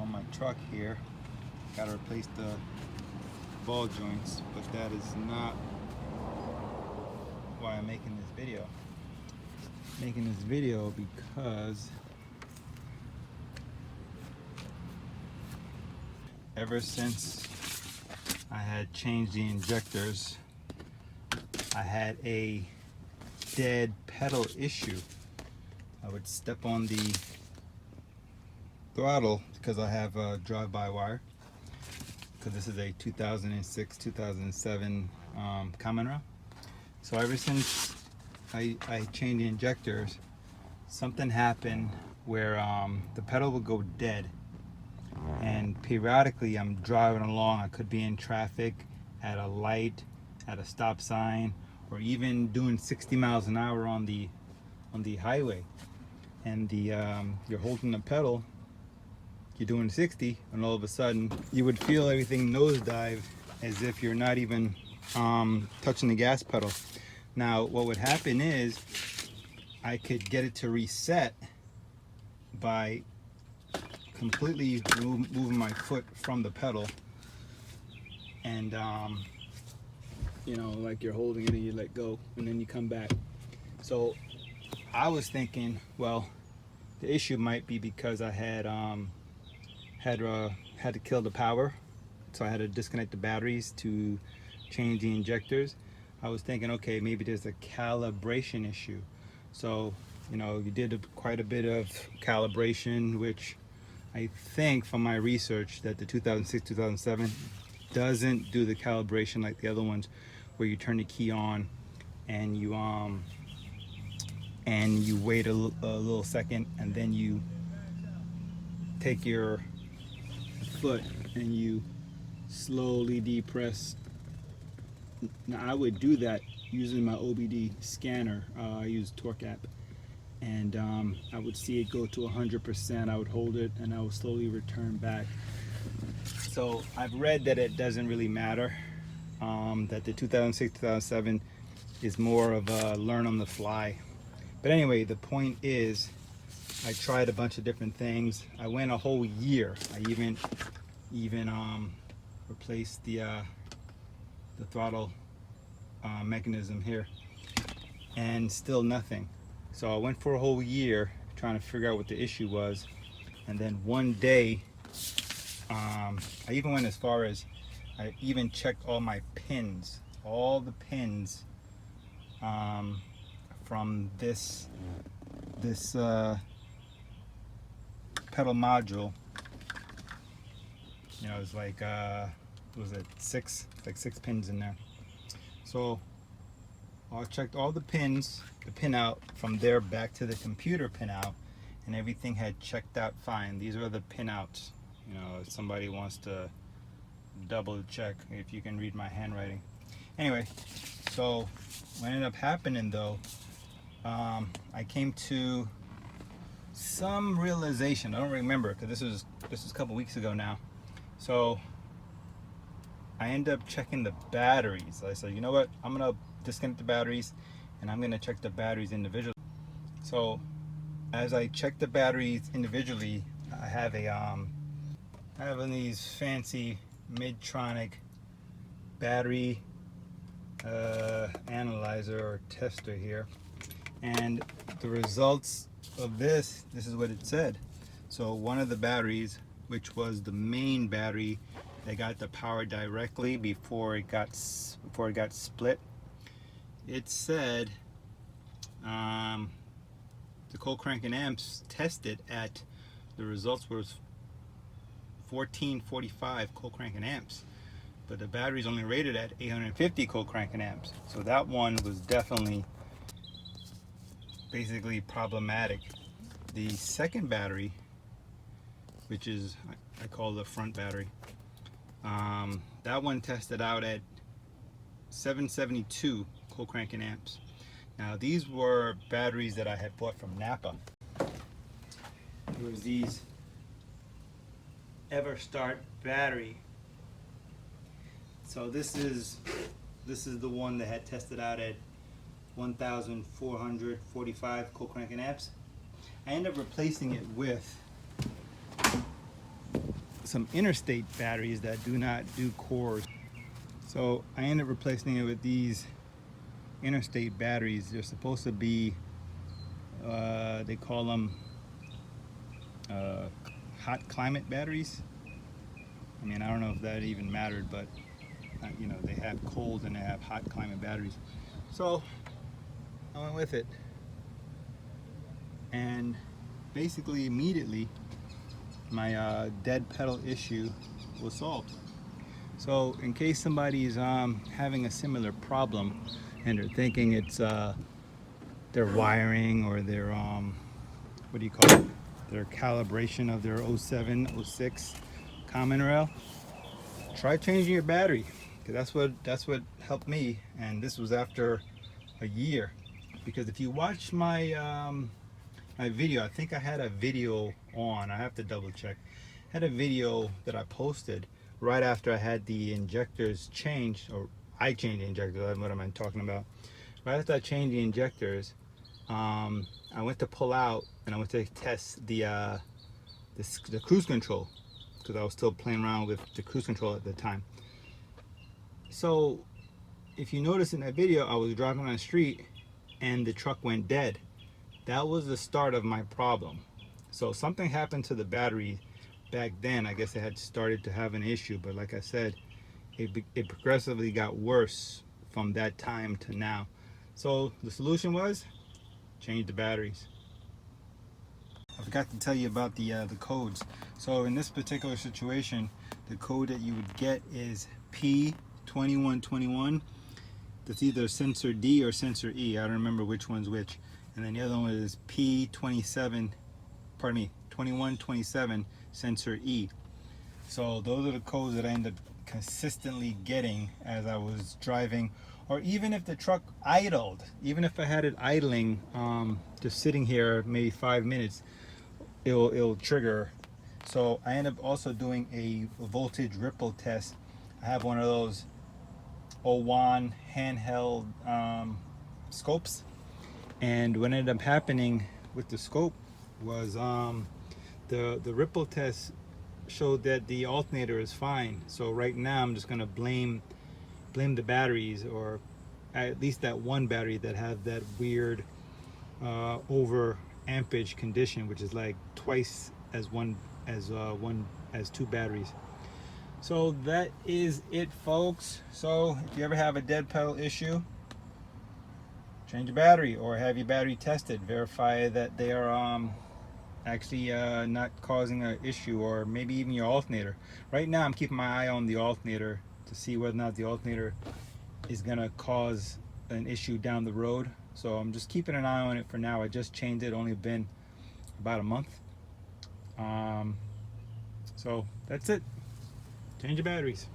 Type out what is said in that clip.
on my truck here. Got to replace the ball joints, but that is not why I'm making this video. I'm making this video because ever since I had changed the injectors, I had a dead pedal issue. I would step on the throttle because I have a drive-by wire, because this is a 2006-2007 Common Rail. So ever since I changed the injectors, something happened where the pedal would go dead, and periodically I'm driving along. I could be in traffic, at a light, at a stop sign, or even doing 60 miles an hour on the highway, and you're holding the pedal, you're doing 60, and all of a sudden you would feel everything nosedive as if you're not even touching the gas pedal. Now what would happen is I could get it to reset by completely moving my foot from the pedal, and you know, like you're holding it and you let go and then you come back. So I was thinking, well, the issue might be because I had to kill the power, so I had to disconnect the batteries to change the injectors. I was thinking, okay, maybe there's a calibration issue. So, you know, you did quite a bit of calibration, which I think from my research that the 2006-2007 doesn't do the calibration like the other ones, where you turn the key on and you wait a little second, and then you take your foot and you slowly depress. Now I would do that using my OBD scanner. I use Torque app, and I would see it go to 100%. I would hold it and I would slowly return back. So I've read that it doesn't really matter, that the 2006-2007 is more of a learn on the fly. But anyway, the point is, I tried a bunch of different things. I went a whole year. I even replaced the throttle mechanism here, and still nothing. So I went for a whole year trying to figure out what the issue was, and then one day I even went as far as I even checked all my pins, all the pins from this pedal module. You know, it's like was it six pins in there. So I checked all the pins, the pin out from there back to the computer pin out, and everything had checked out fine. These are the pin outs. You know, if somebody wants to double check, if you can read my handwriting. Anyway, so what ended up happening though, I came to some realization. I don't remember, because this was a couple weeks ago now. So I ended up checking the batteries. I said, you know what, I'm gonna disconnect the batteries and I'm gonna check the batteries individually. So as I check the batteries individually, I have one of these fancy Midtronic battery analyzer or tester here, and the results of this is what it said. So one of the batteries, which was the main battery that got the power directly before it got split, it said the cold cranking amps tested at, the results was 1445 cold cranking amps, but the battery's only rated at 850 cold cranking amps. So that one was definitely basically problematic. The second battery, which is I call the front battery, that one tested out at 772 cold cranking amps. Now these were batteries that I had bought from Napa. It was these EverStart battery. So this is the one that had tested out at 1,445 cold cranking amps. I ended up replacing it with some interstate batteries that do not do cores. So I ended up replacing it with these interstate batteries. They're supposed to be, they call them hot climate batteries. I mean, I don't know if that even mattered, but you know, they have cold and they have hot climate batteries. So I went with it, and basically immediately my dead pedal issue was solved. So in case somebody's having a similar problem and they're thinking it's their wiring or their what do you call it, their calibration of their 07, 06 Common Rail, try changing your battery, because that's what helped me. And this was after a year, because if you watch my my video, I think I had a video on, I have to double check, I had a video that I posted right after I had the injectors changed, or I changed the injectors. That's what I'm talking about. Right after I changed the injectors, I went to pull out and I went to test the cruise control, because I was still playing around with the cruise control at the time. So if you notice in that video, I was driving on the street and the truck went dead. That was the start of my problem. So something happened to the battery back then. I guess it had started to have an issue, but like I said, it progressively got worse from that time to now. So the solution was change the batteries. I forgot to tell you about the codes. So in this particular situation, the code that you would get is P2121. That's either sensor D or sensor E. I don't remember which one's which. And then the other one is P2127 sensor E. So those are the codes that I end up consistently getting as I was driving, or even if the truck idled, even if I had it idling, just sitting here maybe 5 minutes, it'll trigger. So I end up also doing a voltage ripple test. I have one of those OWON handheld scopes, and what ended up happening with the scope was the ripple test showed that the alternator is fine. So right now I'm just gonna blame the batteries, or at least that one battery that had that weird over ampage condition, which is like twice as two batteries. So that is it, folks. So if you ever have a dead pedal issue, change your battery, or have your battery tested, verify that they are actually not causing an issue, or maybe even your alternator. Right now I'm keeping my eye on the alternator to see whether or not the alternator is gonna cause an issue down the road. So I'm just keeping an eye on it for now. I just changed it, only been about a month. So that's it. Change your batteries.